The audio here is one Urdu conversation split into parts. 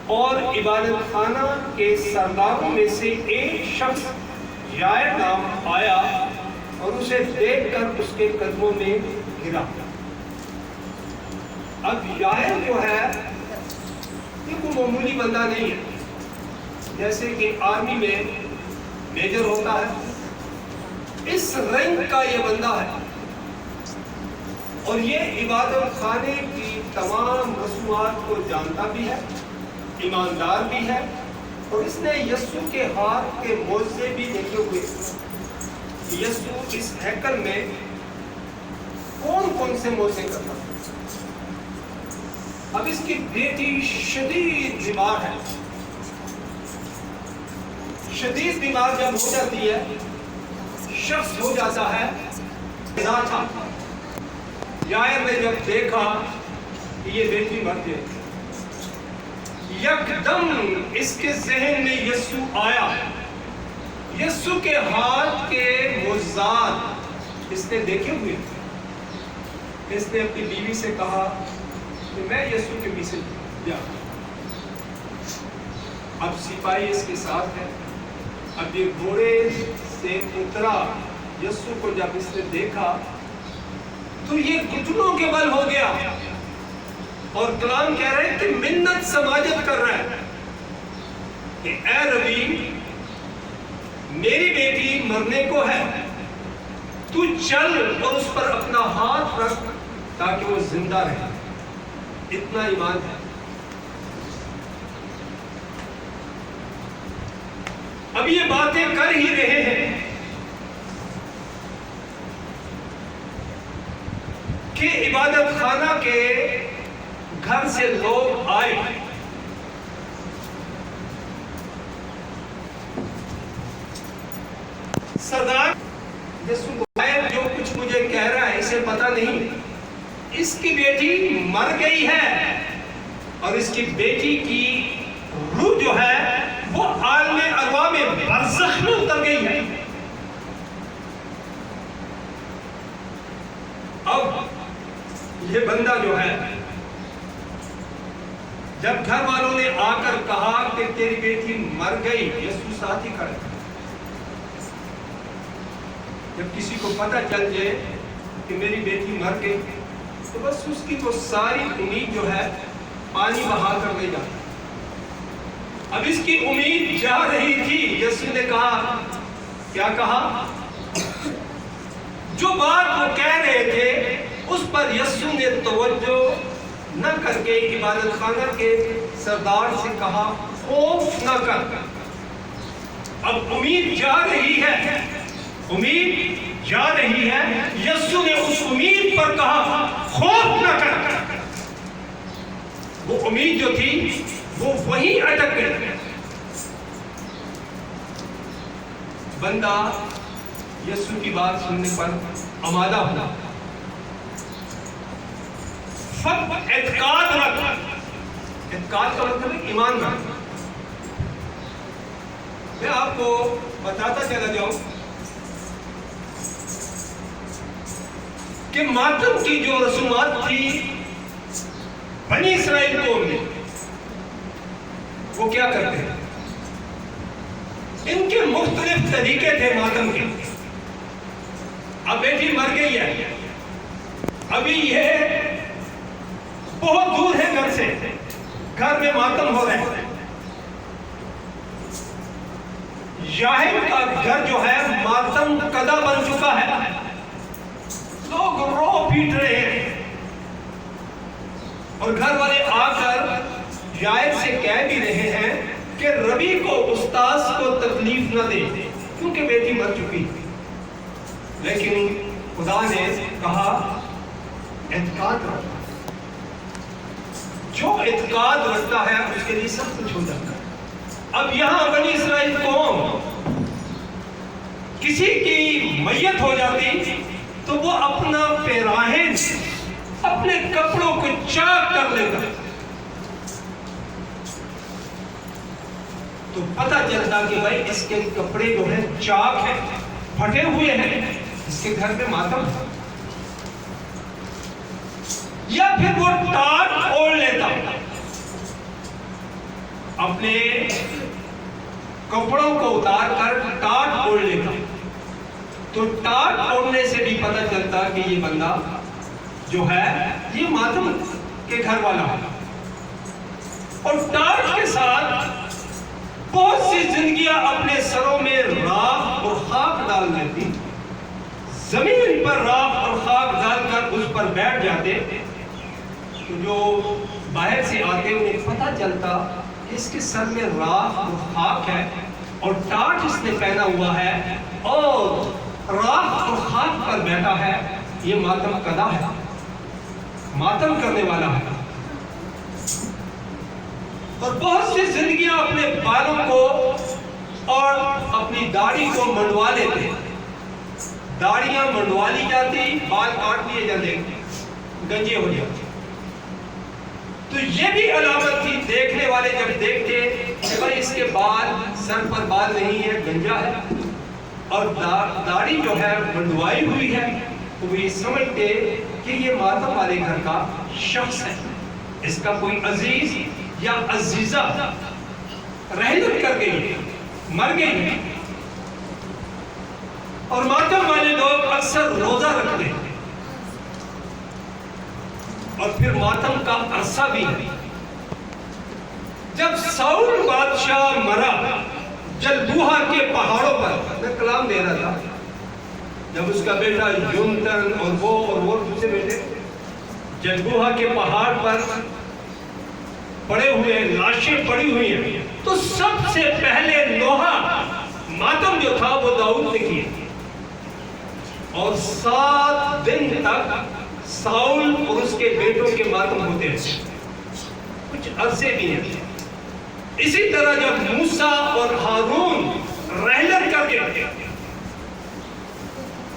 اور عبادت خانہ کے سرداروں میں سے ایک شخص یائر نام آیا اور اسے دیکھ کر اس کے قدموں میں گرا۔ اب یائر جو ہے یہ کوئی معمولی بندہ نہیں ہے، جیسے کہ آرمی میں میجر ہوتا ہے، اس رینک کا یہ بندہ ہے، اور یہ عبادت خانے کی تمام رسومات کو جانتا بھی ہے، ایماندار بھی ہے، اور اس نے یسوع کے ہاتھ کے معجزے بھی دیکھے ہوئے۔ یسوع اس ہیکل میں کون کون سے معجزے کرتا ہے۔ اب اس کی بیٹی شدید بیمار ہے۔ شدید بیمار جب ہو جاتی ہے، شخص ہو جاتا ہے، تھا یائر نے جب دیکھا کہ یہ بیٹی مر گئی، یکدم اس کے ذہن میں یسوع آیا۔ یسوع کے ہاتھ کے معجزات اس نے دیکھے ہوئے۔ اس نے اپنی بیوی سے کہا کہ میں یسوع کے پیچھے جاؤں۔ اب سپاہی اس کے ساتھ ہے۔ اب یہ گھوڑے سے اترا، یسوع کو جب اس نے دیکھا تو یہ گھٹنوں کے بل ہو گیا، اور کلام کہہ رہے ہیں کہ منت سماجت کر رہا ہے کہ اے ربی، میری بیٹی مرنے کو ہے، تو چل اور اس پر اپنا ہاتھ رکھ تاکہ وہ زندہ رہے۔ اتنا ایمان ہے۔ اب یہ باتیں کر ہی رہے ہیں کہ عبادت خانہ کے گھر سے لوگ آئے۔ سردار جو کچھ مجھے کہہ رہا ہے اسے پتہ نہیں، اس کی بیٹی مر گئی ہے، اور اس کی بیٹی کی روح جو ہے وہ عالم ارواح میں برزخ میں اتر گئی ہے۔ اب یہ بندہ جو ہے، جب گھر والوں نے آ کر کہا کہ تیری بیٹی مر گئی، یسوع ساتھ ہی کھڑے۔ جب کسی کو پتہ چل جائے کہ میری بیٹی مر گئی تو بس اس کی تو ساری امید جو ہے پانی بہا کر لے جاتا۔ اب اس کی امید جا رہی تھی۔ یسوع نے کہا، کیا کہا؟ جو بات وہ کہہ رہے تھے اس پر یسوع نے توجہ نہ کر کے عبادت خانہ کے سردار سے کہا، خوف نہ کر۔ اب امید جا رہی ہے، امید جا رہی ہے۔ یسوع نے اس امید پر کہا، خوف نہ کر۔ وہ امید جو تھی وہ وہیں اٹک گئی۔ بندہ یسوع کی بات سننے پر آمادہ ہوا، اعتقاد رکھ۔ اعتقاد کا مطلب ہے ایمان رکھ۔ میں آپ کو بتاتا چلا جاؤں کہ ماتم کی جو رسومات تھی بنی اسرائیل قوم میں، وہ کیا کرتے ہیں؟ ان کے مختلف طریقے تھے ماتم کے۔ اب بیٹی مر گئی ہے، ابھی یہ بہت دور ہے گھر سے، گھر میں ماتم ہو رہے ہیں۔ یائر کا گھر جو ہے ماتم کدہ بن چکا ہے، لوگ رو پیٹ رہے ہیں، اور گھر والے آ کر یائر سے کہہ بھی رہے ہیں کہ ربی کو، استاذ کو تکلیف نہ دے کیونکہ بیٹی مر چکی۔ لیکن خدا نے کہا، اعتقاد رکھتا۔ جو اعتقاد رکھتا ہے اس کے لیے سب کچھ ہو جاتا ہے۔ اب یہاں بنی اسرائیل قوم کسی کی میت ہو جاتی تو وہ اپنا پیراہن، اپنے کپڑوں کو چاک کر لیتا، تو پتہ چلتا کہ بھائی اس کے کپڑے جو ہیں چاک ہیں، پھٹے ہوئے ہیں، اس کے گھر میں ماتم ہے۔ یا پھر وہ ٹاٹ اوڑھ لیتا اپنے کپڑوں کو اتار کر ٹاٹ اوڑھ لیتا، تو ٹاٹ اوڑھنے سے بھی پتہ چلتا کہ یہ بندہ جو ہے یہ ماتم کے گھر والا ہے۔ اور ٹاٹ کے ساتھ بہت سی زندگیاں اپنے سروں میں راکھ اور خاک ڈال دیتی، زمین پر راکھ اور خاک ڈال کر اس پر بیٹھ جاتے، تو جو باہر سے آتے انہیں پتہ چلتا کہ اس کے سر میں راکھ اور خاک ہے اور ٹاٹ اس نے پہنا ہوا ہے اور راکھ اور خاک پر بیٹھا ہے، یہ ماتم کدا ہے، ماتم کرنے والا ہے۔ اور بہت سی زندگیاں اپنے بالوں کو اور اپنی داڑھی کو منڈوا لیتے، داڑیاں منڈوا لی جاتی، بال کاٹ لیے جاتے، گنجے ہو جاتے۔ تو یہ بھی علامت تھی، دیکھنے والے جب دیکھتے کہ بھائی اس کے بال، سر پر بال نہیں ہے، گنجا ہے اور داڑھی جو ہے منڈوائی ہوئی ہے، تو وہ یہ سمجھتے کہ یہ ماتم والے گھر کا شخص ہے، اس کا کوئی عزیز یا عزیزہ رحلت کر گئی، مر گئی۔ اور ماتم والے لوگ اکثر روزہ رکھتے ہیں، اور پھر ماتم کا عرصہ بھی ہے۔ جب ساؤل بادشاہ مرا جلدوہا کے پہاڑوں پر، میں کلام دے رہا تھا، جب اس کا بیٹا یونتن اور وہ دوسرے بیٹے جلدوہا کے پہاڑ پر پڑے ہوئے ہیں، لاشیں پڑی ہوئی ہیں، تو سب سے پہلے نوحہ ماتم جو تھا وہ داؤد نے کیا، اور 7 دن تک ساؤل اور اس کے بیٹوں کے ماتم ہوتے ہیں، کچھ عرصے بھی ہیں۔ اسی طرح جب موسیٰ اور ہارون رحلت کر کے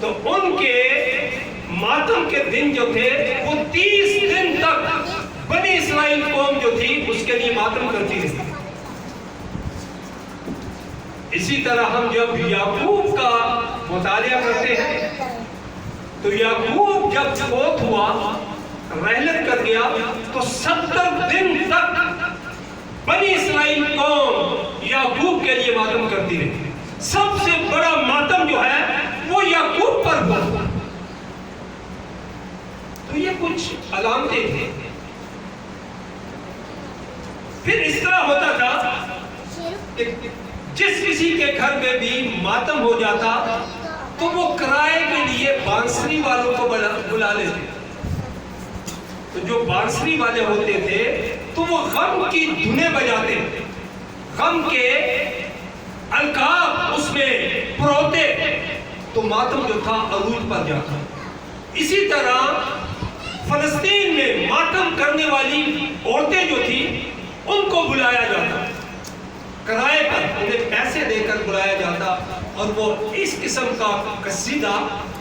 تو ان کے ماتم کے دن جو تھے وہ 30 دن تک بنی اسرائیل قوم جو تھی اس کے لیے ماتم کرتی رہی۔ اسی طرح ہم جب یعقوب کا مطالعہ کرتے ہیں تو یعقوب جب فوت ہوا، رحلت کر گیا، تو 70 دن تک بنی اسرائیل قوم یعقوب کے لیے ماتم کرتی رہی۔ سب سے بڑا ماتم جو ہے وہ یعقوب پر ہوا۔ تو یہ کچھ علامتیں تھیں۔ پھر اس طرح ہوتا تھا کہ جس کسی کے گھر میں بھی ماتم ہو جاتا تو وہ کرائے کے لیے بانسری والوں کو بلا لیتے، تو جو بانسری والے ہوتے تھے تو وہ غم کی دھنیں بجاتے، غم کے القاب اس میں پروتے، تو ماتم جو تھا عروج پر جاتا۔ اسی طرح فلسطین میں ماتم کرنے والی عورتیں جو تھی ان کو بلایا جاتا، کرائے پر انہیں پیسے دے کر بلایا جاتا، اور وہ اس قسم کا قصیدہ،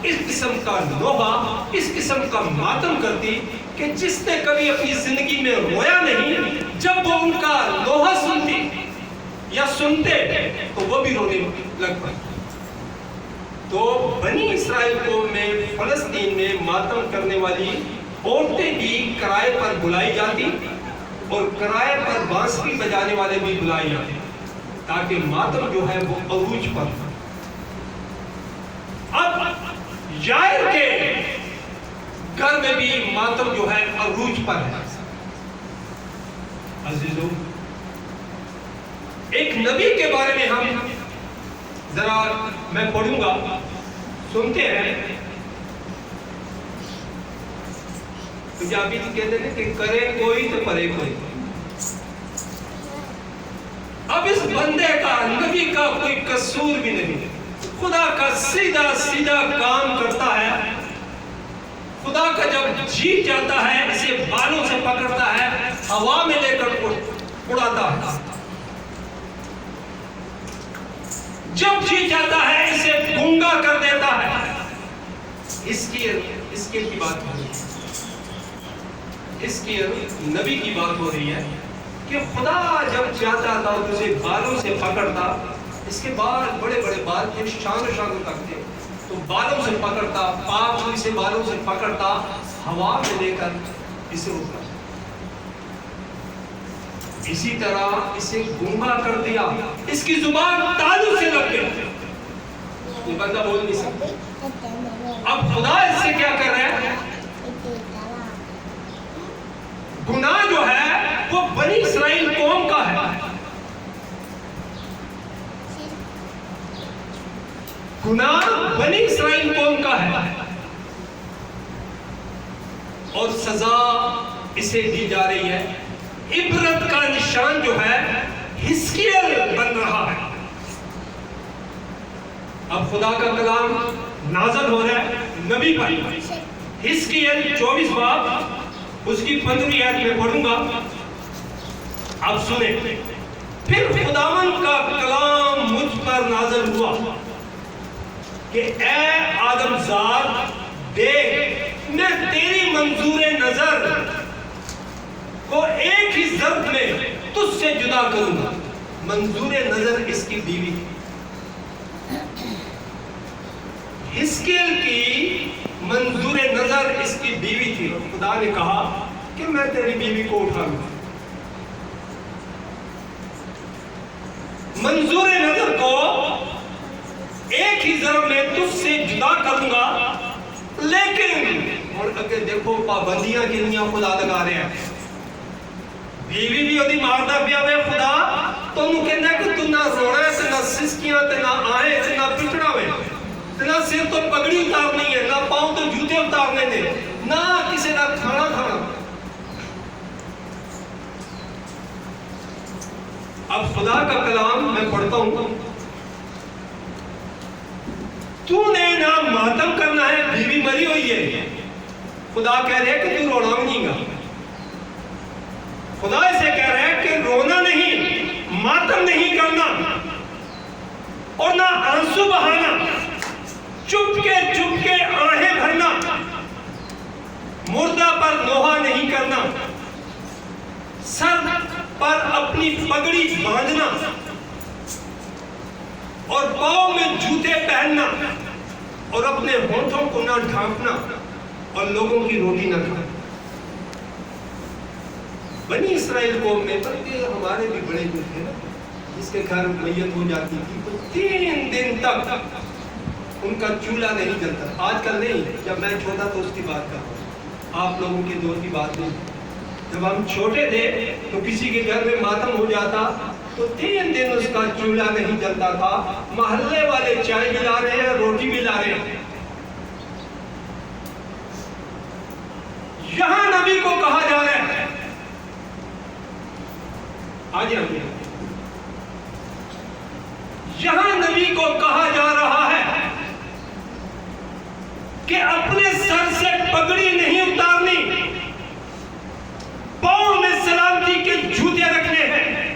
اس قسم کا نوحہ، اس قسم کا ماتم کرتی کہ جس نے کبھی اپنی زندگی میں رویا نہیں، جب وہ ان کا نوحہ سنتی یا سنتے تو وہ بھی رونے لگ پڑتی۔ تو بنی اسرائیل کو میں فلسطین میں ماتم کرنے والی عورتیں بھی کرائے پر بلائی جاتی، اور کرائے پر بانسری بجانے والے بھی بلائے جاتے، تاکہ ماتم جو ہے وہ عروج پر۔ اب یائر کے گھر میں بھی ماتم جو ہے عروج پر ہے۔ عزیزو، ایک نبی کے بارے میں ہم ذرا میں پڑھوں گا، سنتے ہیں۔ پنجابی جی کہتے ہیں کہ کرے کوئی تو پرے کوئی۔ اب اس بندے کا، نبی کا کوئی قصور بھی نہیں، خدا کا سیدھا سیدھا کام کرتا ہے۔ خدا کا جب جی چاہتا ہے اسے بالوں سے پکڑتا ہے، ہوا میں لے کر اڑاتا ہے، جب جی چاہتا ہے اسے گنگا کر دیتا ہے۔ اس کی بات ہو رہی ہے، اس کی نبی کی بات ہو رہی ہے کہ خدا جب چاہتا تھا اسے بالوں سے پکڑتا، اس کے بال بڑے بڑے بال تھے، شان تک تھے، تو بالوں سے پکڑتا، پاک ہوئی سے بالوں سے پکڑتا، ہوا میں لے کر اسے اٹھاتا۔ اسی طرح اسے گنگا کر دیا، اس کی زبان تالو سے لگ گئی، یہ بندہ بول نہیں سکتا۔ اب خدا اس سے کیا کر رہا ہے؟ گناہ جو ہے وہ بنی اسرائیل قوم کا ہے، گناہ بنی اسرائیل قوم کا ہے، اور سزا اسے دی جا رہی ہے۔ عبرت کا نشان جو ہے حزقیل بن رہا ہے۔ اب خدا کا کلام نازل ہو رہا ہے نبی پر، حزقیل 24 باب اس کی 15 آیت میں پڑھوں گا، آپ سنیں۔ پھر خداوند کا کلام مجھ پر نازل ہوا کہ اے آدم زاد، دیکھ میں تیری منظور نظر کو ایک ہی ضرب میں تجھ سے جدا کروں گا۔ منظور نظر اس کی بیوی، حزقیل کی منظور نظر اس کی بیوی تھی، اور خدا نے کہا کہ میں تیری بیوی کو اٹھاؤں گا۔ منظور نظر کو ایک ہی ضرب میں تجھ سے جدا کروں گا، لیکن اور اگر دیکھو پابندیاں کتنیاں خدا لگا رہے ہیں۔ بیوی بھی ہوتی مارتا پیا ہوئے خدا تو انہوں کہنا کہ تو نہ رونا ہے، تو نہ سسکیاں، تو نہ آئیں، تو نہ پچڑا ہوئے، تو نہ سر تو پگڑی اتارنی ہے، نہ پاؤں تو جوتے اتارنے نے، نہ کسی کا کھانا کھانا۔ اب خدا کا کلام میں پڑھتا ہوں، تو نے نہ ماتم کرنا ہے، بیوی مری ہوئی ہے، خدا کہہ رہے کہ تو رونا نہیں گا۔ خدا اسے کہہ رہا ہے کہ رونا نہیں، ماتم نہیں کرنا، اور نہ آنسو بہانا، چپ کے آہیں بھرنا، مردہ پر نوحہ نہیں کرنا، سر پر اپنی پگڑی باندھنا، اور پاؤں میں جوتے پہننا، اور اپنے ہونٹوں کو نہ ڈھانپنا، اور لوگوں کی روٹی نہ کھانا۔ بنی اسرائیل قوم میں، بلکہ ہمارے بھی بڑے جو تھے نا، جس کے گھر میت ہو جاتی تھی تو 3 دن تک ان کا چولہا نہیں جلتا۔ آج کل نہیں، جب میں چھوٹا تو اس کی بات کر رہا ہوں، آپ لوگوں کے دور کی بات نہیں۔ جب ہم چھوٹے تھے تو کسی کے گھر میں ماتم ہو جاتا تو 3 دن اس کا چولہا نہیں جلتا تھا۔ محلے والے چائے بھی لا رہے ہیں، روٹی بھی لا رہے ہیں۔ یہاں نبی کو کہا جا رہا ہے، آج یہاں نبی کو کہا جا رہا ہے کہ اپنے سر سے پگڑی نہیں اتارنی، پاؤں میں سلامتی کے جوتے رکھنے ہیں،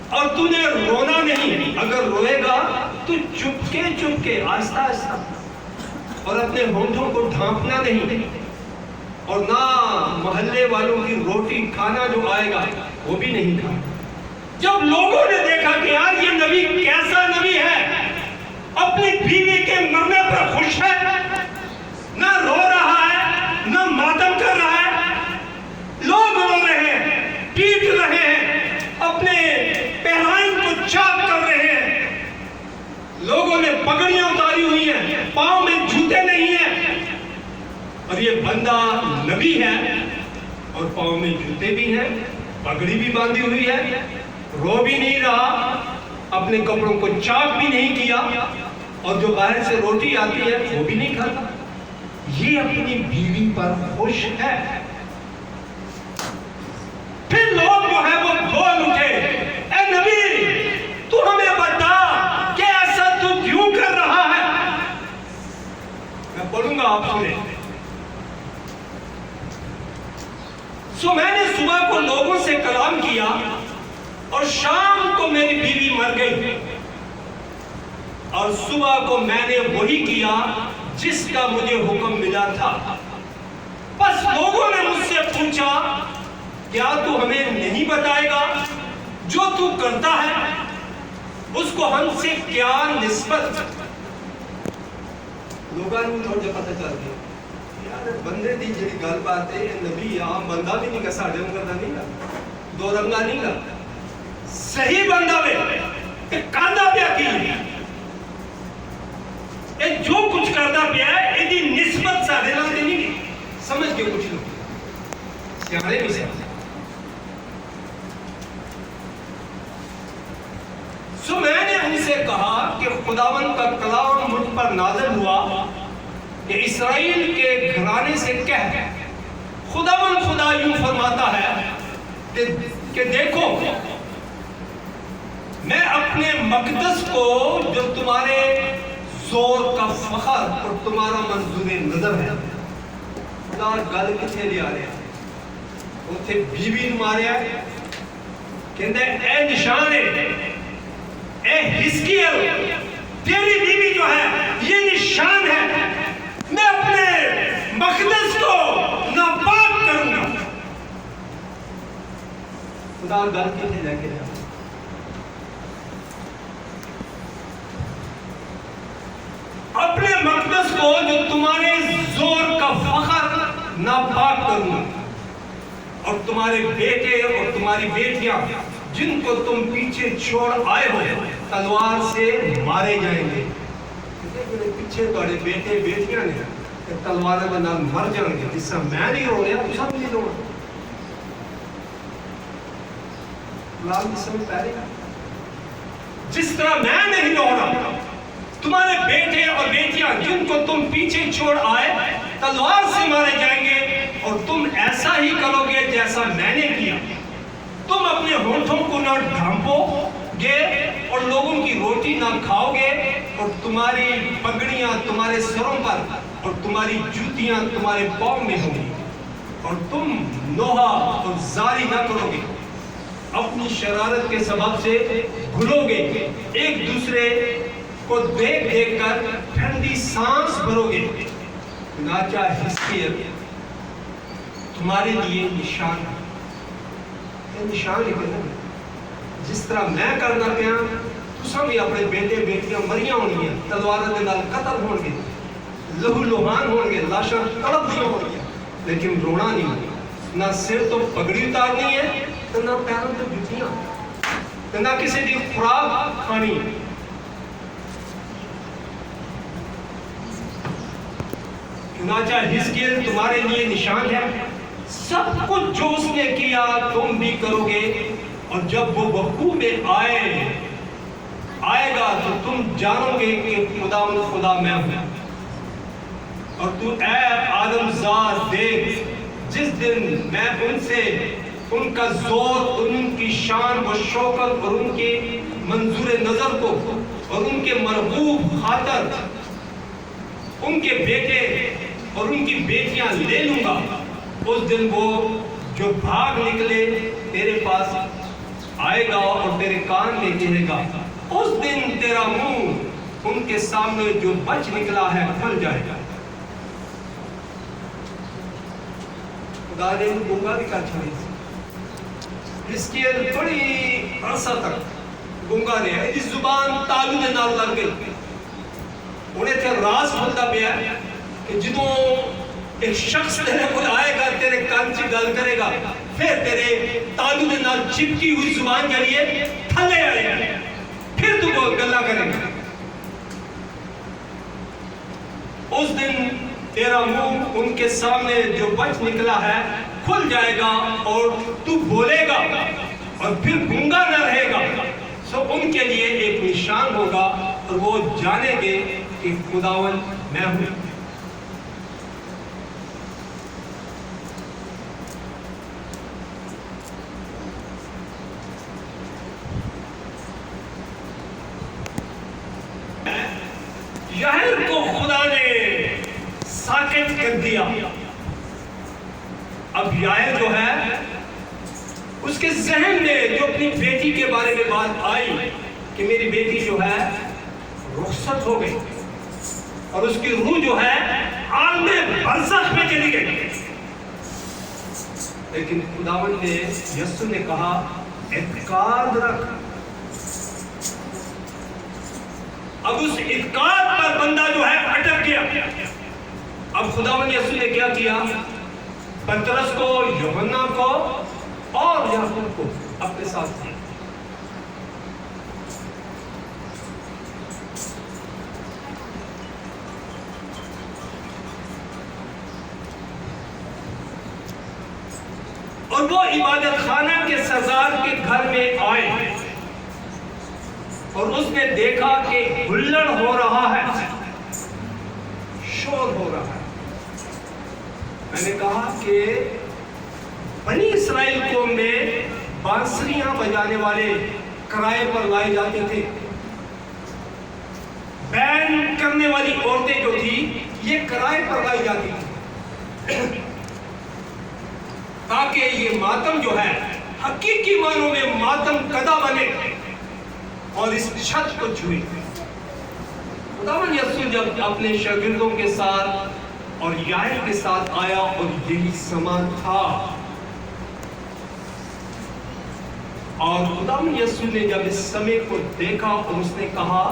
اور تو نے رونا نہیں۔ اگر روئے گا تو چپ کے آہستہ آہستہ، اور اپنے ہونٹوں کو ڈھانپنا نہیں، اور نہ محلے والوں کی روٹی کھانا جو آئے گا وہ بھی نہیں کھانا۔ جب لوگوں نے دیکھا کہ یار یہ نبی کیسا نبی ہے، اپنی بیوی کے مرنے پر خوش ہے، نہ رو رہا ہے نہ ماتم کر رہا ہے، لوگ رو رہے ہیں، پیٹ رہے ہیں، اپنے پہلوان کو چاک کر رہے ہیں، لوگوں نے پگڑیاں اتاری ہوئی ہیں، پاؤں میں جوتے نہیں ہیں، اور یہ بندہ نبی ہے اور پاؤں میں جوتے بھی ہیں، پگڑی بھی باندھی ہوئی ہے، رو بھی نہیں رہا، اپنے کپڑوں کو چاک بھی نہیں کیا، اور جو باہر سے روٹی آتی ہے وہ بھی نہیں کھاتا۔ یہ اپنی بیوی پر خوش ہے۔ پھر لوگ جو ہے وہ بول اٹھے، اے نبی تو ہمیں بتا کہ ایسا تو کیوں کر رہا ہے؟ میں بولوں گا، آپ سنیں۔ سو میں نے صبح کو لوگوں سے کلام کیا، اور شام کو میری بیوی مر گئی، اور صبح کو میں نے وہی کیا جس کا مجھے حکم ملا تھا۔ بس لوگوں نے مجھ سے پوچھا، کیا تو ہمیں نہیں بتائے گا جو تو کرتا ہے اس کو ہم سے کیا نسبت؟ لوگوں نے مجھے پتہ چل گیا بندے دی جڑی گل بات ہے نبی عام بندہ بھی نہیں کہ ساڈے کردا نہیں لا دو رنگا نہیں لا صحیح بندہ وے تے کاندا پیا کی اے جو کچھ کردا پیا ہے ایدی نسبت ساڈے نال تے نہیں سمجھ کے کچھ لو سیاڑے نہیں سمجھ سو میں نے ان سے کہا کہ خداوند کا کلام مجھ پر نازل ہوا کہ اسرائیل کے گھرانے سے کہہ خداوند خدا یوں فرماتا ہے کہ دیکھو میں اپنے مقدس کو جو تمہارے زور کا فخر اور تمہارا منظور نظر ہے خدا گل کتنے لے آ رہے ہیں اتنے بیوی مارے ہیں کہتے ہیں اے نشان ہے اے حزقیل تیری بیوی جو ہے یہ نشان ہے میں اپنے مقدس کو ناپاک کروں گا خدا گل کتنے لے کے جا اپنے مقدس کو جو تمہارے زور کا فخر ناپاک کروں گا اور تمہارے بیٹے اور تمہاری بیٹیاں جن کو تم پیچھے چھوڑ آئے ہو تلوار سے مارے جائیں گے پیچھے تھوڑے بیٹے بیٹیاں نے تلوار میں نہ مر جائیں گے جس سے میں نہیں رو رہا تو سب نہیں رو رہا جس طرح میں نہیں رو رہا تمہارے بیٹے اور بیٹیاں جن کو تم پیچھے چھوڑ آئے تلوار سے مارے جائیں گے اور تم ایسا ہی کرو گے جیسا میں نے کیا تم اپنے ہونٹوں کو نہ ڈھانپو گے اور لوگوں کی روٹی نہ کھاؤ گے اور تمہاری پگڑیاں تمہارے سروں پر اور تمہاری جوتیاں تمہارے پاؤں میں ہوں گی اور تم نوحہ اور زاری نہ کرو گے اپنی شرارت کے سبب سے گھلو گے ایک دوسرے کو دیکھ دیکھ کر ٹھنڈی سانس بھرو گے چنانچہ حزقیل تمہارے لیے نشان ہے نشان ہے کہ جس طرح میں کرنا پیا تساں بھی اپنے بیٹے بیٹیاں مریاں ہونی ہیں تلوار دے نال قتل ہون گے لہو لوہان ہون گے لاشاں تڑپ دی ہون گی لیکن رونا نہیں ہوگا نہ سر تو پگڑی اتارنی ہے نہ پیروں تو جوتیاں نہ کسی دی خوراک کھانی چنانچہ حزقیل تمہارے لیے نشان ہے سب کچھ جو اس نے کیا تم بھی کرو گے اور جب وہ وقوع میں آئے گا تو تم جانو گے کہ خدا میں ہوں اور تو اے آدم زاد دیکھ جس دن میں ان سے ان کا زور ان کی شان و شوکت اور ان کے منظور نظر کو اور ان کے مرغوب خاطر ان کے بیٹے اور ان کی بیٹیاں لے لوں گا اس دن وہ جو بھاگ نکلے تیرے پاس آئے گا اور تیرے کان میں کہے گا اس دن تیرا منہ ان کے سامنے جو بچ نکلا ہے کھل جائے گا خدا نے گنگا بھی کر چھوڑی حزقیل بڑی عرصہ تک گنگا رہا ہے اس زبان تالو دے نال لگ گئی انہیں تھے راز کھلتا پیا کہ جدوں ایک شخص تیرے کو آئے گا تیرے کان سے گل کرے گا پھر تیرے تالو دے نال چپکی ہوئی زبان جڑیے تھلے آئے گا پھر تو وہ گلا کرے گا اس دن تیرا منہ ان کے سامنے جو بچ نکلا ہے کھل جائے گا اور تو بولے گا اور پھر گنگا نہ رہے گا سو ان کے لیے ایک نشان ہوگا اور وہ جانیں گے کہ خداوند میں ہوں یاہر کو خدا نے ساکت کر دیا اب یاہر جو ہے اس کے ذہن میں جو اپنی بیٹی کے بارے میں بات آئی کہ میری بیٹی جو ہے رخصت ہو گئی اور اس کی روح جو ہے عالم برزخ میں چلی گئی لیکن خداوند نے یسوع نے کہا اعتقاد رکھ اب اس اعتقاد پر بندہ جو ہے اٹک گیا اب خداوند یسوع نے کیا کیا؟ پترس کو، یوحنا کو اور یعقوب کو اپنے ساتھ دیا۔ اور وہ عبادت خانہ کے سردار کے گھر میں آئے اور اس نے دیکھا کہ ہلڑ ہو رہا ہے، شور ہو رہا ہے۔ میں نے کہا کہ بنی اسرائیل قوم میں بانسریاں بجانے والے کرائے پر لائے جاتے تھے، بینڈ کرنے والی عورتیں جو تھی یہ کرائے پر لائی جاتی تھی تاکہ یہ ماتم جو ہے حقیقی معنوں میں ماتم کدا بنے اور اس چھت کو چھوئے۔ خداوند یسوع جب اپنے شاگردوں کے ساتھ اور یائر کے ساتھ آیا اور یہی سما تھا، اور خداوند یسوع نے جب اس سمے کو دیکھا اور اس نے کہا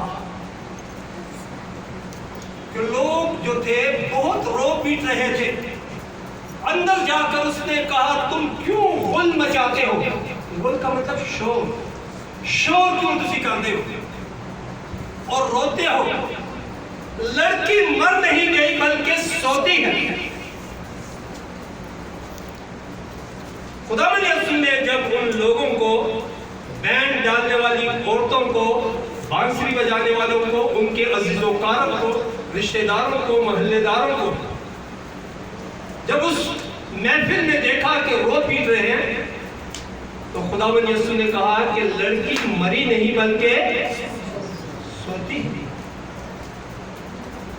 کہ لوگ جو تھے بہت رو پیٹ رہے تھے، اندر جا کر اس نے کہا تم کیوں غل مچاتے ہو؟ غل کا مطلب شور، شور کیوں تسی کرتے ہو اور روتے ہو؟ لڑکی مر نہیں گئی بلکہ سوتی ہے۔ خداوند یسوع نے جب ان لوگوں کو، بینڈ ڈالنے والی عورتوں کو، بانسری بجانے والوں کو، ان کے عزیز و کاروں کو، رشتہ داروں کو، محلے داروں کو، جب اس محفل میں دیکھا کہ رو پیٹ رہے ہیں، تو خداوند یسوع نے کہا کہ لڑکی مری نہیں بلکہ سوتی تھی۔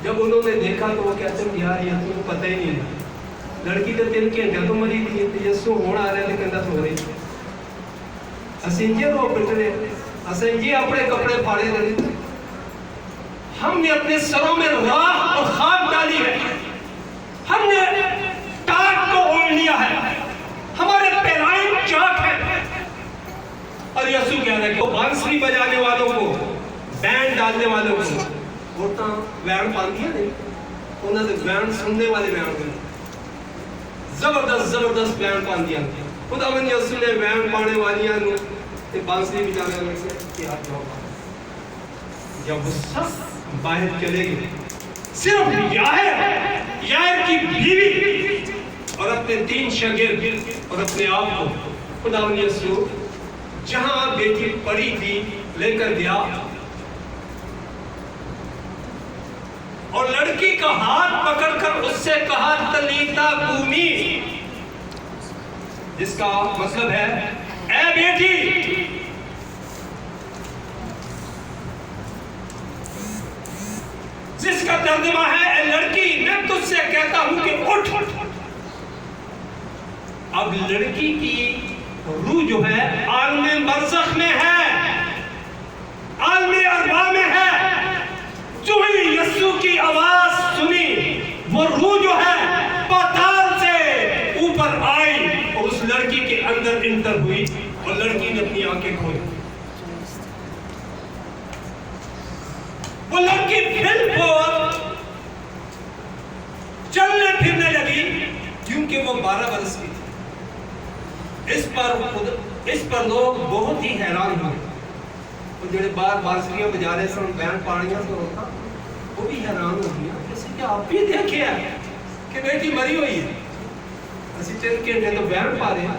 جب انہوں نے دیکھا تو وہ کہتے ہیں یار یہ تو پتہ ہی نہیں ہے، لڑکی تو 3 گھنٹے تو مری تھی، یسوع ہونا آ رہا ہے لیکن دس ہو رہی تھی۔ اسنجے رو پیٹ رہے، اسنجے اپنے کپڑے پھاڑے رہے، ہم نے اپنے سروں میں راکھ اور خاک ڈالی ہے، ہم نے ٹاٹ کو اوڑھ لیا ہے، ہمارے پیرائن چاک ہے۔ اور یسوع کہہ رہا ہے کہ وہ بانسری بجانے والوں کو، بینڈ ڈالنے والوں کو، عورتاں وینڈ پاندی ہیں، انہوں نے وینڈ سننے والے وینڈ ہیں، زبردست وینڈ پاندی ہیں۔ خداوند یسوع نے وینڈ پانے والیاں نو تے بانسری بجانے والے سے کیا جواب؟ جب وہ سب باہر چلے گئے، صرف یائر کی بیوی اور اپنے 3 شاگرد اور اپنے آپ کو خداوند یسوع جہاں بیٹی پڑی تھی لے کر گیا اور لڑکی کا ہاتھ پکڑ کر اس سے کہا تلیتا قومی، جس کا مطلب ہے اے بیٹی جس کا ترجمہ ہے اے لڑکی میں تجھ سے کہتا ہوں کہ اٹھ۔ اب لڑکی کی روح جو ہے عالم برزخ میں ہے، عالم ارواح میں ہے۔ جو ہی یسوع کی آواز سنی وہ روح جو ہے پاتال سے اوپر آئی اور اس لڑکی کے اندر انٹر ہوئی اور لڑکی نے اپنی آنکھیں کھولی۔ وہ لڑکی بالکل چلنے پھرنے لگی کیونکہ وہ 12 برس کی تھی۔ اس پر لوگ بہت ہی حیران ہوئے، وہ جڑے بار بانسریاں بجا رہے سن، بینڈ پاڑیاں سے ہوتا، وہ بھی حیران ہو گیا جیسے کہ آپ بھی دیکھے ہیں کہ بیٹی مری ہوئی ہے، اسی 3 گھنٹے تو بینڈ پا رہے ہیں،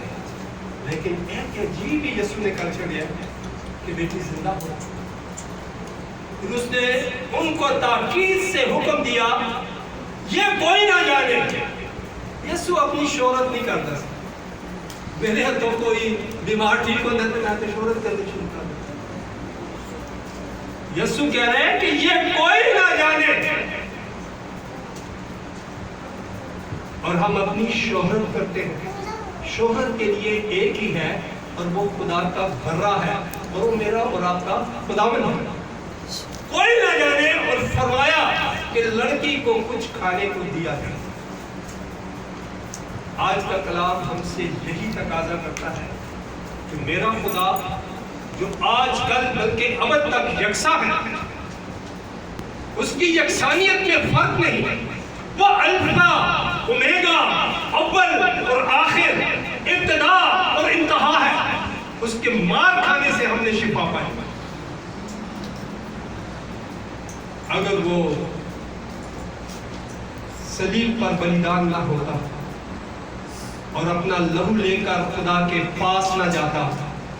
لیکن ایک عجیب ہی یسوع نے کر چھڑیا کہ بیٹی زندہ ہو۔ پھر اس نے ان کو تاکید سے حکم دیا یہ کوئی نہ جانے۔ یسوع اپنی شہرت نہیں کرتا، میرے ہاتھوں کوئی بیمار ٹھیک ہوتا ہے میں شہرت کرنے شروع کر دیتا۔ یسوع کہہ رہے ہیں کہ یہ کوئی نہ جانے، اور ہم اپنی شہرت کرتے ہیں۔ شہرت کے لیے ایک ہی ہے اور وہ خدا کا بھرا ہے، اور وہ میرا اور آپ کا خداوند ہے۔ کوئی نہ جانے، اور فرمایا کہ لڑکی کو کچھ کھانے کو دیا جائے۔ آج کا کلام ہم سے یہی تقاضا کرتا ہے کہ میرا خدا جو آج کل بلکہ ابد تک یکساں ہے، اس کی یکسانیت میں فرق نہیں، وہ الفا اومیگا، اول اور آخر، ابتدا اور انتہا ہے. اس کے مار کھانے سے ہم نے شفا پائی. اگر وہ صلیب پر بلیدان نہ ہوتا اور اپنا لہو لے کر خدا کے پاس نہ جاتا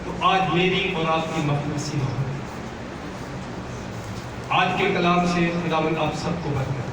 تو آج میری اور آپ کی مخلصی نہ ہوتی. آج کے کلام سے خداوند آپ سب کو برکت